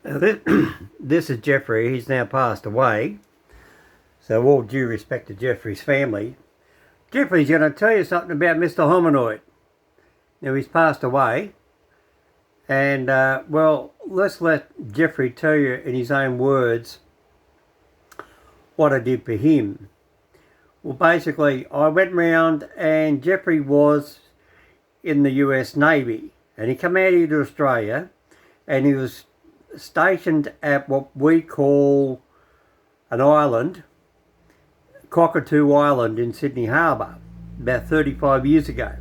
Now this is Jeffrey. He's now passed away. So all due respect to Jeffrey's family. Jeffrey's going to tell you something about Mr. Hominoid. Now he's passed away. And, well, let's let Jeffrey tell you in his own words what I did for him. Well, basically, I went round and Jeffrey was in the US Navy. And he came out here to Australia and he was stationed at what we call an island, Cockatoo Island in Sydney Harbour, about 35 years ago.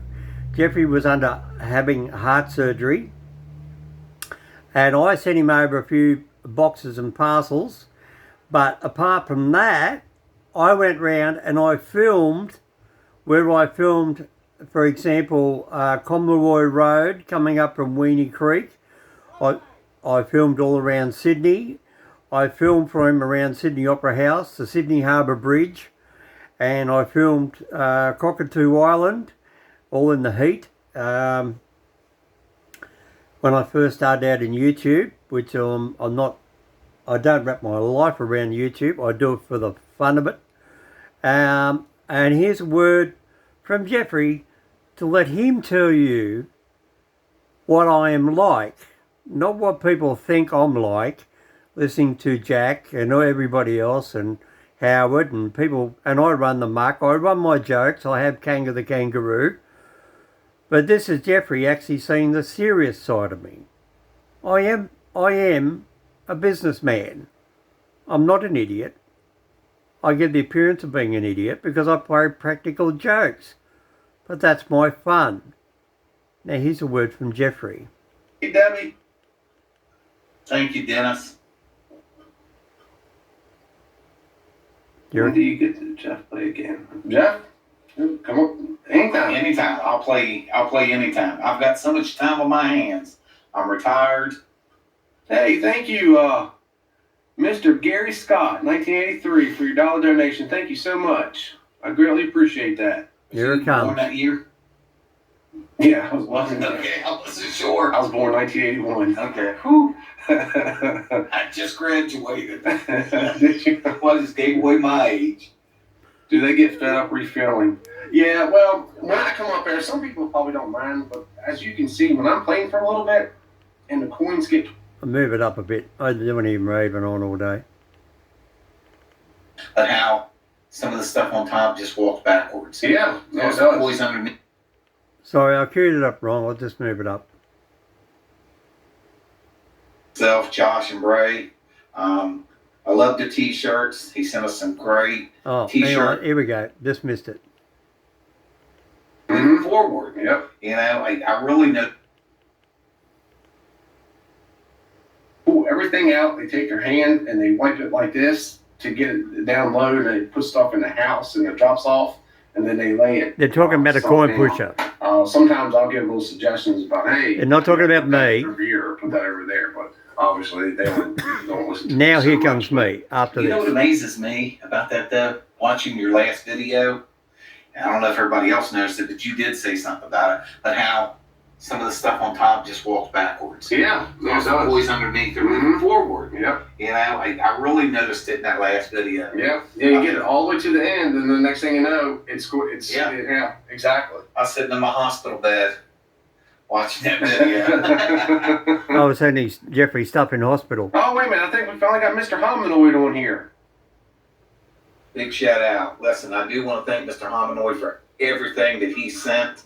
Jeffrey was having heart surgery, and I sent him over a few boxes and parcels, but apart from that, I went round and I filmed for example, Comleroy Road coming up from Weenie Creek. I filmed all around Sydney. I filmed for him around Sydney Opera House, the Sydney Harbour Bridge, and I filmed Cockatoo Island, all in the heat. When I first started out in YouTube, which I don't wrap my life around YouTube. I do it for the fun of it. And here's a word from Jeffrey to let him tell you what I am like. Not what people think I'm like, listening to Jack and everybody else and Howard and people, and I run the muck, I run my jokes, I have Kanga the Kangaroo. But this is Jeffrey actually seeing the serious side of me. I am a businessman. I'm not an idiot. I give the appearance of being an idiot because I play practical jokes. But that's my fun. Now here's a word from Jeffrey. Hey, Debbie. Thank you, Dennis. When do you get to Jeff play again? Jeff? Come on. Anytime. Anytime. I'll play anytime. I've got so much time on my hands. I'm retired. Hey, thank you, Mr. Gary Scott, 1983, for your dollar donation. Thank you so much. I greatly appreciate that. Here it comes. Born that year? Yeah, I was okay, I wasn't sure. I was born 1981. Okay. Whew. I just graduated. Did you? Well, I just gave away my age. Do they get fed up refilling? Yeah, well, when I come up there, some people probably don't mind, but as you can see, when I'm playing for a little bit, and the coins get... I'll move it up a bit. I don't even raving on all day. But how some of the stuff on top just walks backwards. Yeah. There's always underneath. Sorry, I queued it up wrong. I'll just move it up. Josh and Bray. I love the t-shirts. He sent us some great t-shirts. Here we go. Just missed it. Forward. Yep. You know, I really know. Pull everything out. They take their hand and they wipe it like this to get it down low, and they put stuff in the house and it drops off, and then they lay it. They're talking about a coin pusher. Sometimes I'll give little suggestions about, hey. They're not talking about me. Over here, or put that over there, but obviously they don't listen to Now here comes me after this. You know what amazes me about that though? Watching your last video, and I don't know if everybody else noticed it, but you did say something about it, but how some of the stuff on top just walks backwards. Yeah. There's always underneath or moving forward. Yep. You know, I really noticed it in that last video. Yeah. Yeah, you get it all the way to the end, and the next thing you know, it's yeah, exactly. I was sitting in my hospital bed watching that video. I was sending Jeffrey stuff in hospital. Oh, wait a minute. I think we finally got Mr. Hominoid on here. Big shout out. Listen, I do want to thank Mr. Hominoid for everything that he sent.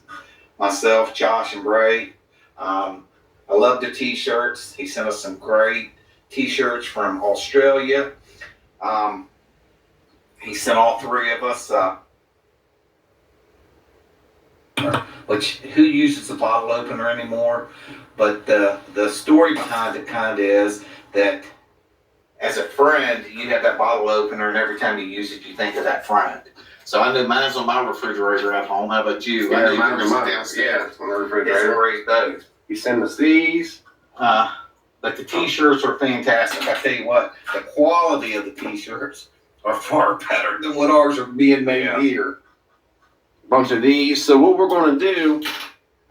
Myself, Josh, and Bray. I love the t-shirts. He sent us some great t-shirts from Australia. He sent all three of us, which who uses the bottle opener anymore? But the story behind it kind of is that as a friend, you have that bottle opener, and every time you use it, you think of that friend. So I know mine's on my refrigerator at home. How about you? Yeah, mine's on mine. Yeah, it's on the refrigerator. It's those. You send us these. But the t-shirts are fantastic. I tell you what, the quality of the t-shirts are far better than what ours are being made here. Bunch of these. So what we're going to do,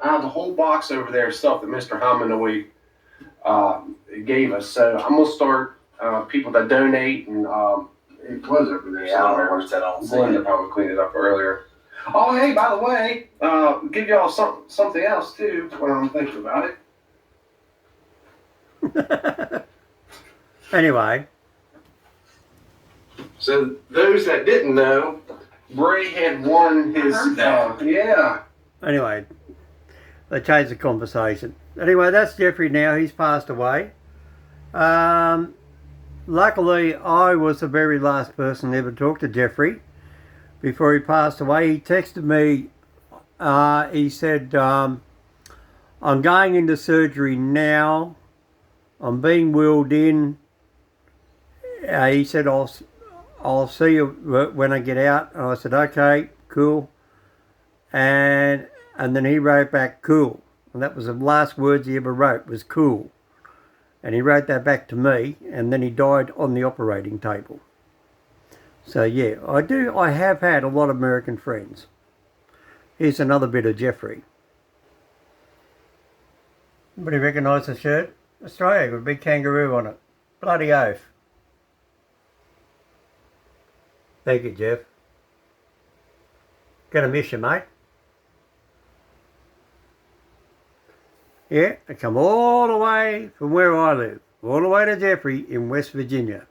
I have the whole box over there of stuff that Mr. Hominoid gave us. So I'm gonna start people that donate, and it was over there. Yeah, I don't remember what's that on. Glenda probably cleaned it up earlier. Oh, hey, by the way, give y'all something else too when I'm thinking about it. Anyway, So those that didn't know, Bray had won his. I heard that. Yeah. anyway, they changed the conversation. Anyway, that's Jeffrey now. He's passed away. Luckily, I was the very last person to ever talk to Jeffrey before he passed away. He texted me. He said, I'm going into surgery now. I'm being wheeled in. He said, I'll see you when I get out. And I said, okay, cool. And then he wrote back, cool. And that was the last words he ever wrote, was cool. And he wrote that back to me, and then he died on the operating table. So yeah, I have had a lot of American friends. Here's another bit of Jeffrey. Anybody recognise the shirt? Australia with a big kangaroo on it. Bloody oath. Thank you, Jeff. Gonna miss you, mate. Yeah, I come all the way from where I live, all the way to Jeffrey in West Virginia.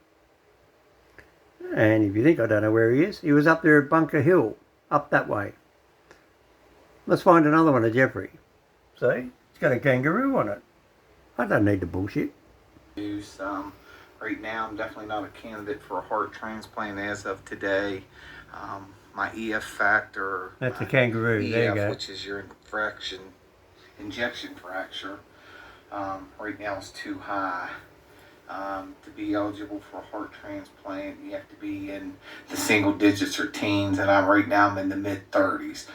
And if you think I don't know where he is, he was up there at Bunker Hill, up that way. Let's find another one of Jeffrey. See, it's got a kangaroo on it. I don't need the bullshit. Right now, I'm definitely not a candidate for a heart transplant as of today. My EF factor. That's a kangaroo. EF, There you go. which is your injection fracture. Right now is too high. To be eligible for a heart transplant, you have to be in the single digits or teens, and right now I'm in the mid 30s.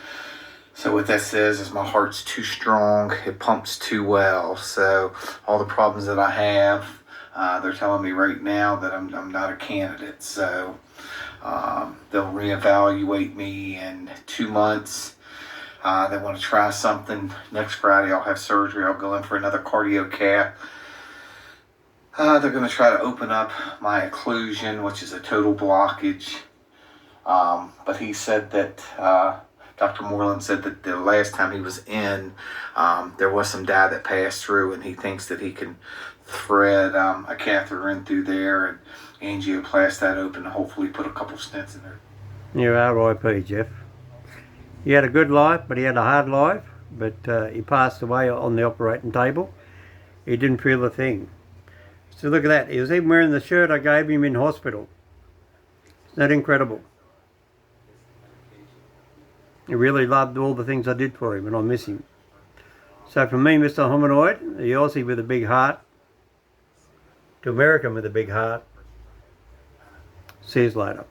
So what that says is my heart's too strong, it pumps too well. So all the problems that I have, they're telling me right now that I'm not a candidate. So they'll reevaluate me in 2 months. They want to try something. Next Friday I'll have surgery. I'll go in for another cardio cath. They're going to try to open up my occlusion, which is a total blockage. But he said that, Dr. Moreland said that the last time he was in, there was some dye that passed through, and he thinks that he can thread a catheter in through there and angioplast that open and hopefully put a couple stents in there. You're R.I.P. Jeff. He had a good life, but he had a hard life. But he passed away on the operating table. He didn't feel a thing. So look at that. He was even wearing the shirt I gave him in hospital. Isn't that incredible? He really loved all the things I did for him, and I miss him. So from me, Mr. Hominoid, the Aussie with a big heart, to American with a big heart. See you later.